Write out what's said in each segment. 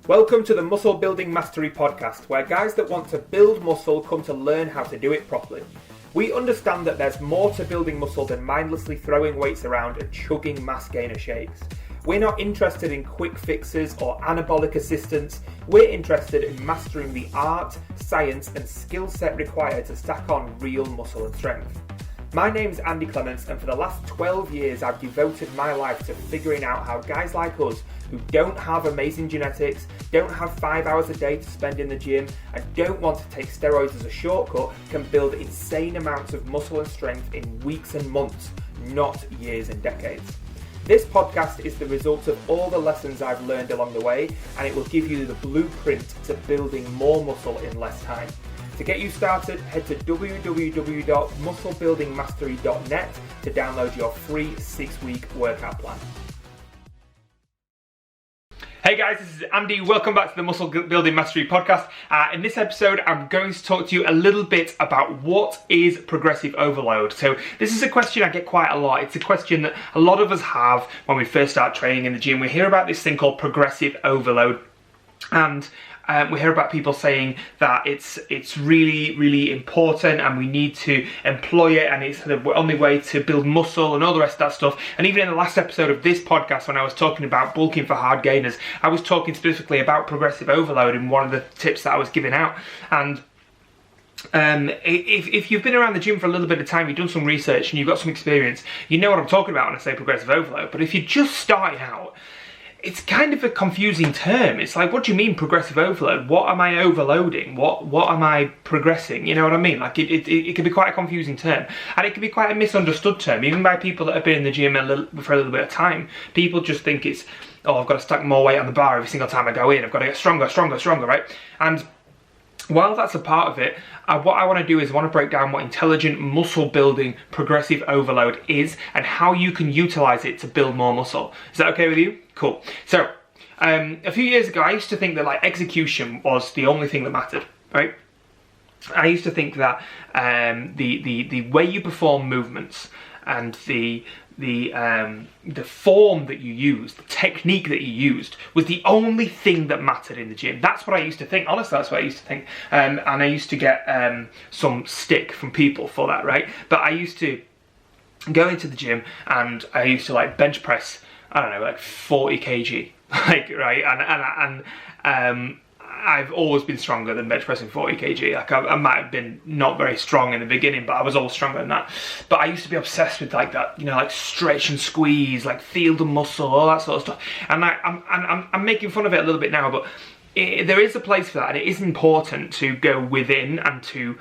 Welcome to the Muscle Building Mastery Podcast, where guys that want to build muscle come to learn how to do it properly. We understand that there's more to building muscle than mindlessly throwing weights around and chugging mass gainer shakes. We're not interested in quick fixes or anabolic assistance. We're interested in mastering the art, science and skill set required to stack on real muscle and strength. My name's Andy Clements, and for the last 12 years I've devoted my life to figuring out how guys like us who don't have amazing genetics, don't have 5 hours a day to spend in the gym, and don't want to take steroids as a shortcut can build insane amounts of muscle and strength in weeks and months, not years and decades. This podcast is the result of all the lessons I've learned along the way, and it will give you the blueprint to building more muscle in less time. To get you started, head to www.musclebuildingmastery.net to download your free 6-week workout plan. Hey guys, this is Andy. Welcome back to the Muscle Building Mastery Podcast. In this episode, I'm going to talk to you a little bit about what is progressive overload. So this is a question I get quite a lot. It's a question that a lot of us have when we first start training in the gym. We hear about this thing called progressive overload, and we hear about people saying that it's really important and we need to employ it and it's the only way to build muscle and all the rest of that stuff. And even in the last episode of this podcast, when I was talking about bulking for hard gainers, I was talking specifically about progressive overload in one of the tips that I was giving out. And if you've been around the gym for a little bit of time, you've done some research and you've got some experience, you know what I'm talking about when I say progressive overload. But if you're just starting out, it's kind of a confusing term. It's like, what do you mean progressive overload? What am I overloading? What am I progressing? You know what I mean? Like it can be quite a confusing term, and it can be quite a misunderstood term, even by people that have been in the gym for a little bit of time. People just think it's, oh, I've got to stack more weight on the bar every single time I go in. I've got to get stronger, right? And while that's a part of it, what I want to do is I want to break down what intelligent muscle building progressive overload is and how you can utilize it to build more muscle. Is that okay with you? Cool. So, a few years ago, I used to think that like execution was the only thing that mattered, right? I used to think that the way you perform movements and the form that you used, the technique that you used, was the only thing that mattered in the gym. That's what I used to think. Honestly, that's what I used to think. And I used to get some stick from people for that, right? But I used to go into the gym and I used to like bench press, I don't know, like 40 kg, like, right? And I've always been stronger than bench pressing 40 kg. Like I might have been not very strong in the beginning, but I was always stronger than that. But I used to be obsessed with like that, you know, like stretch and squeeze, like feel the muscle, all that sort of stuff. And I'm making fun of it a little bit now, but there is a place for that, and it is important to go within and to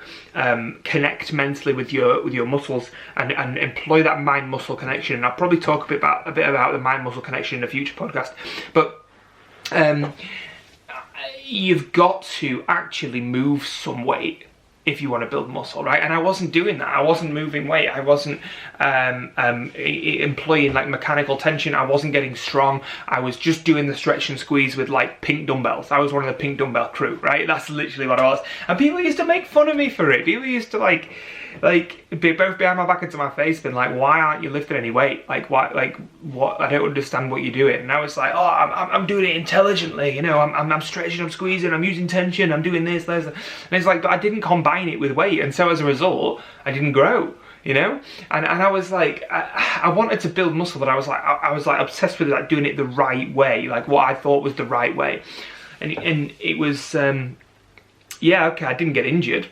connect mentally with your muscles and employ that mind-muscle connection. And I'll probably talk a bit about the mind-muscle connection in a future podcast. But you've got to actually move some weight if you want to build muscle, right? And I wasn't doing that. I wasn't moving weight. I wasn't employing like mechanical tension. I wasn't getting strong. I was just doing the stretch and squeeze with like pink dumbbells. I was one of the pink dumbbell crew, right? That's literally what I was. And people used to make fun of me for it. People used to like be both behind my back and to my face, been like, why aren't you lifting any weight? Like, why? Like, what? I don't understand what you're doing. And I was like, oh, I'm doing it intelligently. You know, I'm stretching, I'm squeezing, I'm using tension, I'm doing this. And it's like, but I didn't combine it with weight, and so as a result, I didn't grow. You know, and I was like, I wanted to build muscle, but I was like obsessed with like doing it the right way, like what I thought was the right way, and it was, yeah, okay, I didn't get injured,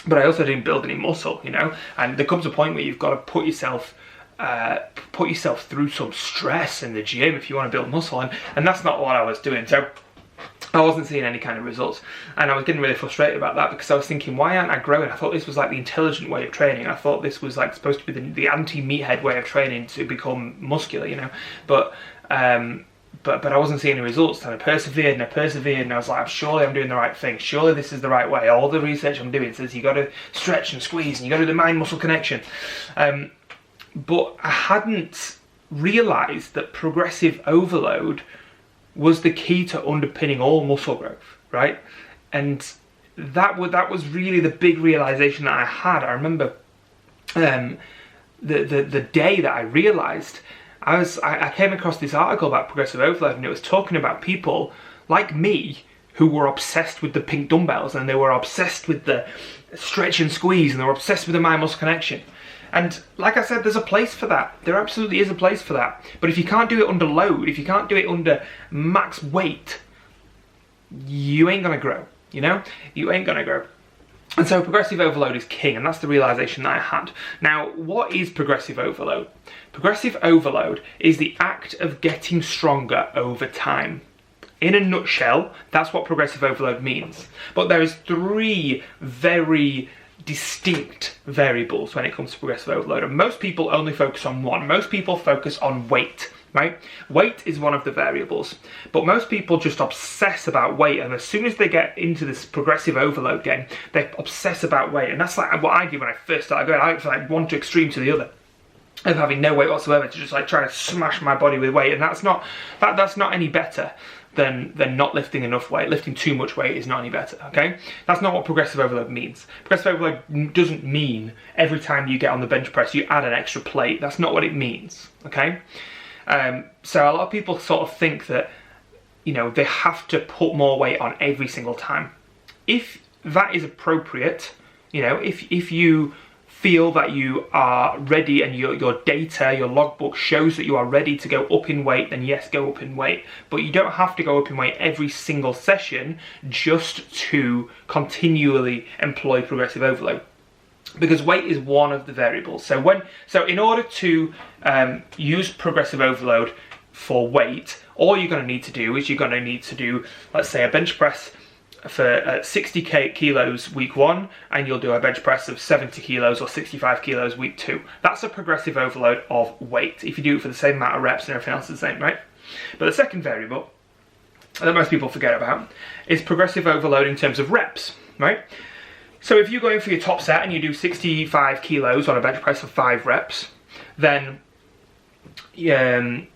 but I also didn't build any muscle, you know. And there comes a point where you've got to put yourself through some stress in the gym if you want to build muscle, and that's not what I was doing. So I wasn't seeing any kind of results, and I was getting really frustrated about that because I was thinking, why aren't I growing? I thought this was like the intelligent way of training. I thought this was like supposed to be the anti-meathead way of training to become muscular, you know. But I wasn't seeing any results, and I persevered, and I was like, surely I'm doing the right thing. Surely this is the right way. All the research I'm doing says you got to stretch and squeeze, and you got to do the mind-muscle connection. But I hadn't realised that progressive overload was the key to underpinning all muscle growth, right? And that was really the big realization that I had. I remember the day that I realized, I came across this article about progressive overload, and it was talking about people like me, who were obsessed with the pink dumbbells, and they were obsessed with the stretch and squeeze, and they were obsessed with the mind-muscle connection. And like I said, there's a place for that. There absolutely is a place for that. But if you can't do it under load, if you can't do it under max weight, you ain't gonna grow, you know? You ain't gonna grow. And so progressive overload is king, and that's the realization that I had. Now, what is progressive overload? Progressive overload is the act of getting stronger over time. In a nutshell, that's what progressive overload means. But there is 3 very distinct variables when it comes to progressive overload, and most people only focus on one. Most people focus on weight, right? Weight is one of the variables, but most people just obsess about weight, and as soon as they get into this progressive overload game, they obsess about weight, and that's like what I did when I first started going. I went from like one to extreme to the other, of having no weight whatsoever to just like trying to smash my body with weight, and that's not any better than not lifting enough weight. Lifting too much weight is not any better, okay? That's not what progressive overload means. Progressive overload doesn't mean every time you get on the bench press you add an extra plate. That's not what it means, okay? So a lot of people sort of think that, you know, they have to put more weight on every single time. If that is appropriate, you know, if you feel that you are ready and your data, your logbook shows that you are ready to go up in weight, then yes, go up in weight. But you don't have to go up in weight every single session just to continually employ progressive overload, because weight is one of the variables. So in order to use progressive overload for weight, all you're going to need to do is you're going to need to do, let's say, a bench press for 60 kilos week 1, and you'll do a bench press of 70 kilos or 65 kilos week 2. That's a progressive overload of weight, if you do it for the same amount of reps and everything else is the same, right? But the second variable that most people forget about is progressive overload in terms of reps, right? So if you go in for your top set and you do 65 kilos on a bench press for 5 reps, then you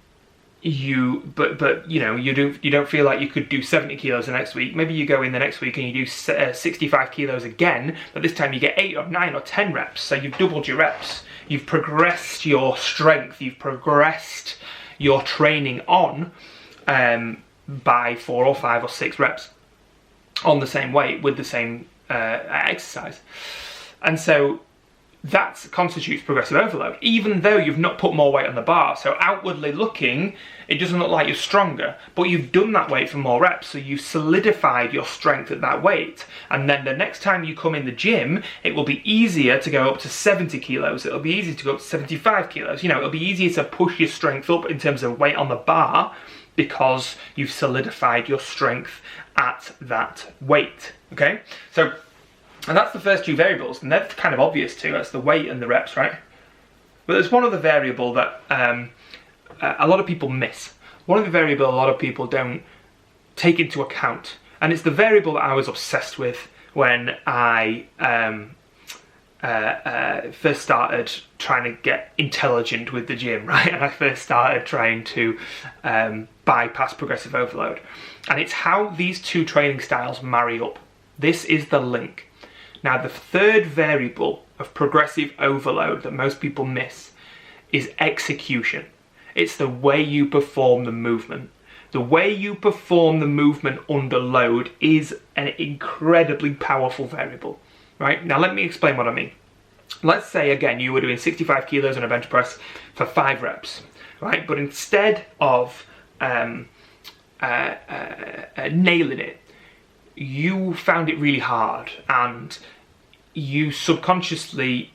don't feel like you could do 70 kilos the next week. Maybe you go in the next week and you do 65 kilos again, but this time you get 8 or 9 or 10 reps. So you've doubled your reps. You've progressed your strength. You've progressed your training on by 4 or 5 or 6 reps on the same weight with the same exercise. And so that constitutes progressive overload, even though you've not put more weight on the bar. So outwardly looking, it doesn't look like you're stronger, but you've done that weight for more reps, so you've solidified your strength at that weight. And then the next time you come in the gym, it will be easier to go up to 70 kilos. It'll be easier to go up to 75 kilos. You know, it'll be easier to push your strength up in terms of weight on the bar because you've solidified your strength at that weight, okay? And that's the first 2 variables, and they're kind of obvious too. That's the weight and the reps, right? But there's one other variable that a lot of people miss. One of the variables a lot of people don't take into account, and it's the variable that I was obsessed with when I first started trying to get intelligent with the gym, right? And I first started trying to bypass progressive overload. And it's how these 2 training styles marry up. This is the link. Now, the third variable of progressive overload that most people miss is execution. It's the way you perform the movement. The way you perform the movement under load is an incredibly powerful variable, right? Now, let me explain what I mean. Let's say, again, you were doing 65 kilos on a bench press for 5 reps, right? But instead of nailing it, you found it really hard, and you subconsciously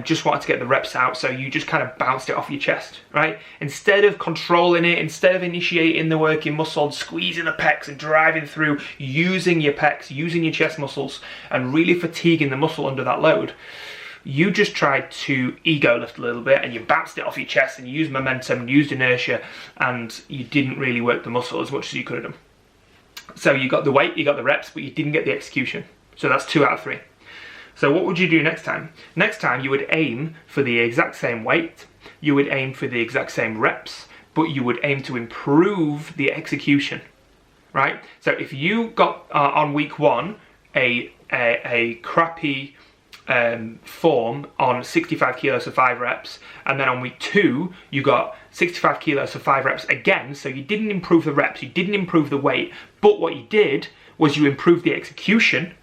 just wanted to get the reps out, so you just kind of bounced it off your chest, right? Instead of controlling it, instead of initiating the working muscle and squeezing the pecs and driving through, using your pecs, using your chest muscles, and really fatiguing the muscle under that load, you just tried to ego lift a little bit, and you bounced it off your chest, and you used momentum, used inertia, and you didn't really work the muscle as much as you could have done. So you got the weight, you got the reps, but you didn't get the execution. So that's 2 out of 3. So what would you do next time? Next time you would aim for the exact same weight, you would aim for the exact same reps, but you would aim to improve the execution, right? So if you got on week 1 a crappy form on 65 kilos for 5 reps, and then on week 2 you got 65 kilos for 5 reps again. So you didn't improve the reps, you didn't improve the weight, but what you did was you improved the execution,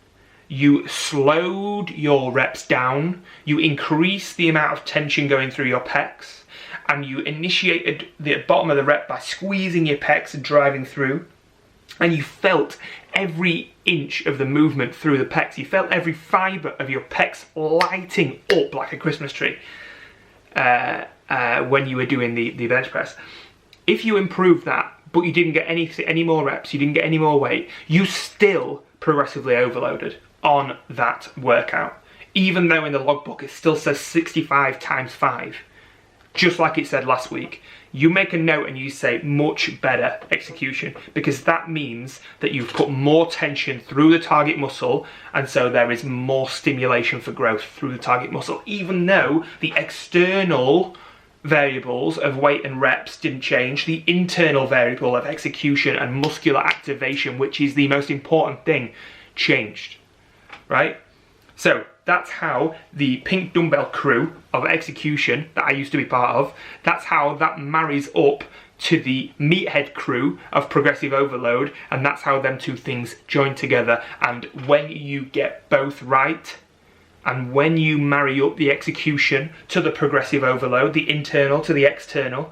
you slowed your reps down, you increased the amount of tension going through your pecs, and you initiated the bottom of the rep by squeezing your pecs and driving through, and you felt every inch of the movement through the pecs. You felt every fibre of your pecs lighting up like a Christmas tree when you were doing the bench press. If you improved that, but you didn't get any more reps, you didn't get any more weight, you still progressively overloaded on that workout. Even though in the logbook it still says 65 times 5, just like it said last week. You make a note and you say much better execution, because that means that you've put more tension through the target muscle, and so there is more stimulation for growth through the target muscle, even though the external variables of weight and reps didn't change. The internal variable of execution and muscular activation, which is the most important thing, changed, right? So that's how the pink dumbbell crew of execution that I used to be part of, that's how that marries up to the meathead crew of progressive overload, and that's how them two things join together. And when you get both right, and when you marry up the execution to the progressive overload, the internal to the external,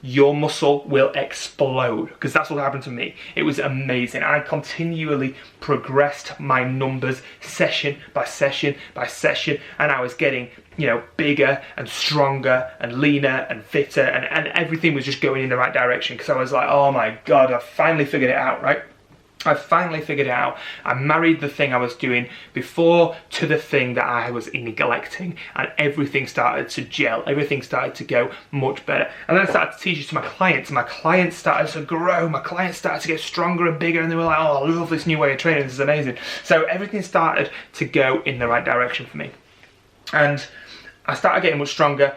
your muscle will explode, because that's what happened to me. It was amazing. I continually progressed my numbers session by session by session, and I was getting, you know, bigger and stronger and leaner and fitter, and everything was just going in the right direction, because I was like, oh my God, I finally figured it out, right? I finally figured it out. I married the thing I was doing before to the thing that I was neglecting, and everything started to gel. Everything started to go much better. And then I started to teach it to my clients. My clients started to grow. My clients started to get stronger and bigger, and they were like, oh, I love this new way of training. This is amazing. So everything started to go in the right direction for me. And I started getting much stronger.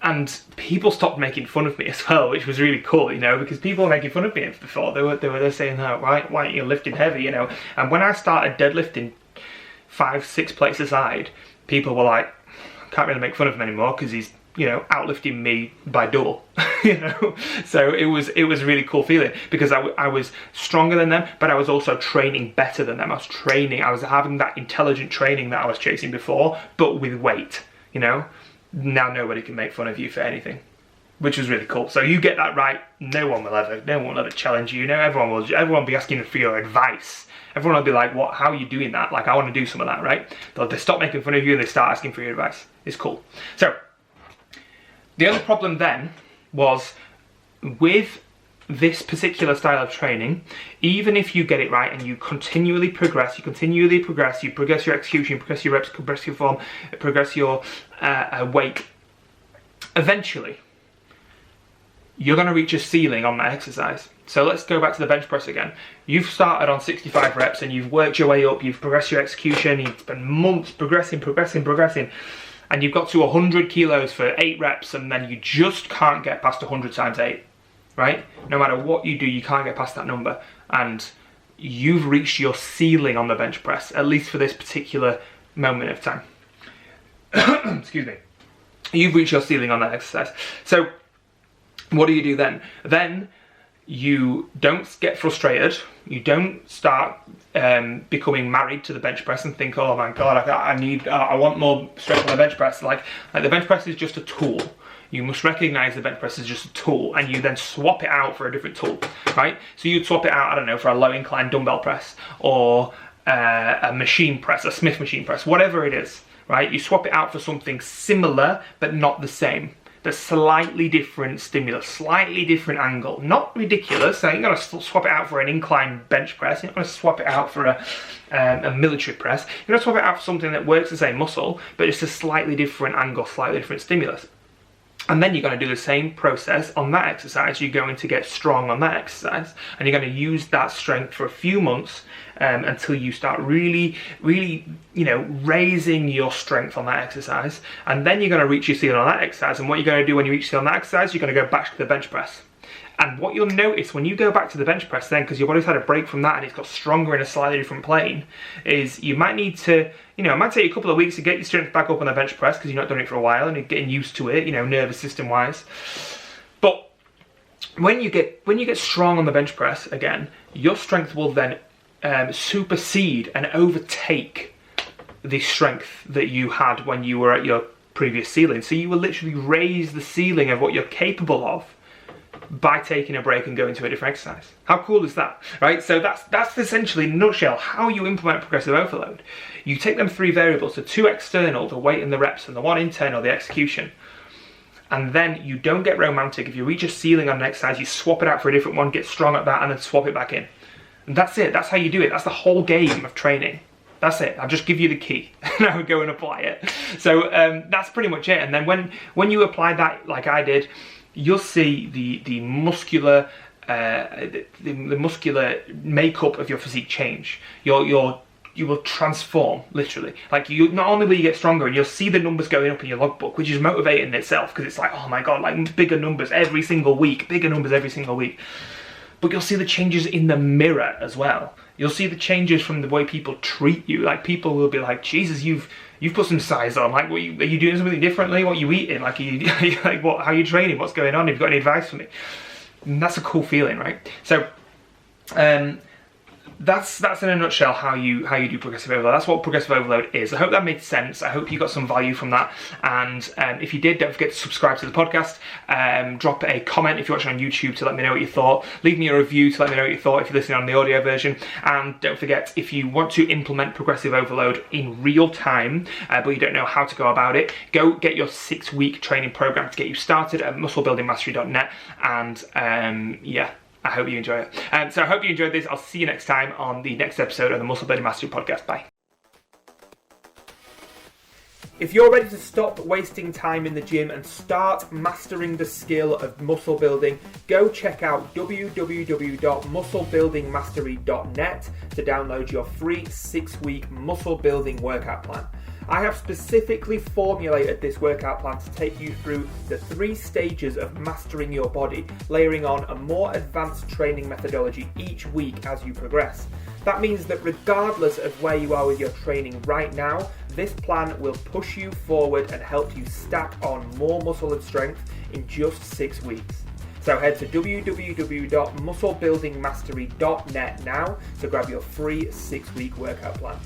And people stopped making fun of me as well, which was really cool, you know, because people were making fun of me before. They were saying, oh, why aren't you lifting heavy, you know? And when I started deadlifting 5-6 plates aside, people were like, can't really make fun of him anymore because he's, you know, outlifting me by double, you know. So it was really cool feeling, because I was stronger than them, but I was also training better than them. I was having that intelligent training that I was chasing before, but with weight, you know. Now nobody can make fun of you for anything, which was really cool. So you get that right, no one will ever challenge you. You know, everyone will be asking for your advice. Everyone will be like, what, how are you doing that? Like, I want to do some of that, right? They stop making fun of you and they start asking for your advice. It's cool. So the other problem then was with this particular style of training, even if you get it right and you continually progress, you progress your execution, you progress your reps, progress your form, progress your weight, eventually you're going to reach a ceiling on that exercise. So let's go back to the bench press again. You've started on 65 reps and you've worked your way up, you've progressed your execution, you've spent months progressing, and you've got to 100 kilos for 8 reps, and then you just can't get past 100 times 8. Right? No matter what you do, you can't get past that number, and you've reached your ceiling on the bench press, at least for this particular moment of time. Excuse me. You've reached your ceiling on that exercise. So what do you do then? Then you don't get frustrated. You don't start becoming married to the bench press and think, oh my God, I want more strength on the bench press. Like the bench press is just a tool. You must recognize the bench press is just a tool, and you then swap it out for a different tool, right? So you'd swap it out, I don't know, for a low incline dumbbell press, or a machine press, a Smith machine press, whatever it is, right? You swap it out for something similar, but not the same. The slightly different stimulus, slightly different angle. Not ridiculous, so you're going to swap it out for an incline bench press, you're not going to swap it out for a military press, you're going to swap it out for something that works the same muscle, but it's a slightly different angle, slightly different stimulus. And then you're going to do the same process on that exercise. You're going to get strong on that exercise, and you're going to use that strength for a few months until you start really, you know, raising your strength on that exercise. And then you're going to reach your ceiling on that exercise. And what you're going to do when you reach your ceiling on that exercise, you're going to go back to the bench press. And what you'll notice when you go back to the bench press then, because your body's had a break from that and it's got stronger in a slightly different plane, is you might need to, it might take you a couple of weeks to get your strength back up on the bench press because you've not done it for a while and you're getting used to it, nervous system wise. But when you get strong on the bench press again, your strength will then supersede and overtake the strength that you had when you were at your previous ceiling. So you will literally raise the ceiling of what you're capable of by taking a break and going to a different exercise. How cool is that, right? So that's essentially, in a nutshell, how you implement progressive overload. You take them 3 variables, the 2 external, the weight and the reps, and the 1 internal, the execution. And then you don't get romantic. If you reach a ceiling on an exercise, you swap it out for a different one, get strong at that, and then swap it back in. And that's it. That's how you do it. That's the whole game of training. That's it. I'll just give you the key. Now go and apply it. So that's pretty much it. And then when you apply that, like I did, you'll see the muscular the muscular makeup of your physique change. You will transform, literally. Like, you not only will you get stronger, and you'll see the numbers going up in your logbook, which is motivating in itself, because it's like, oh my god, like bigger numbers every single week, but you'll see the changes in the mirror as well. You'll see the changes from the way people treat you. Like, people will be like, Jesus, you've put some size on. Like, are you doing something differently? What are you eating? Like, like, what? How are you training? What's going on? Have you got any advice for me? And that's a cool feeling, right? So, that's in a nutshell how you do progressive overload. That's what progressive overload is. I hope that made sense. I hope you got some value from that. And if you did, don't forget to subscribe to the podcast. Drop a comment if you're watching on YouTube to let me know what you thought. Leave me a review to let me know what you thought if you're listening on the audio version. And don't forget, if you want to implement progressive overload in real time, but you don't know how to go about it, go get your 6-week training program to get you started at musclebuildingmastery.net. And yeah, I hope you enjoy it. So I hope you enjoyed this. I'll see you next time on the next episode of the Muscle Building Mastery podcast. Bye. If you're ready to stop wasting time in the gym and start mastering the skill of muscle building, go check out www.musclebuildingmastery.net to download your free 6-week muscle building workout plan. I have specifically formulated this workout plan to take you through the 3 stages of mastering your body, layering on a more advanced training methodology each week as you progress. That means that regardless of where you are with your training right now, this plan will push you forward and help you stack on more muscle and strength in just 6 weeks. So head to www.musclebuildingmastery.net now to grab your free 6-week workout plan.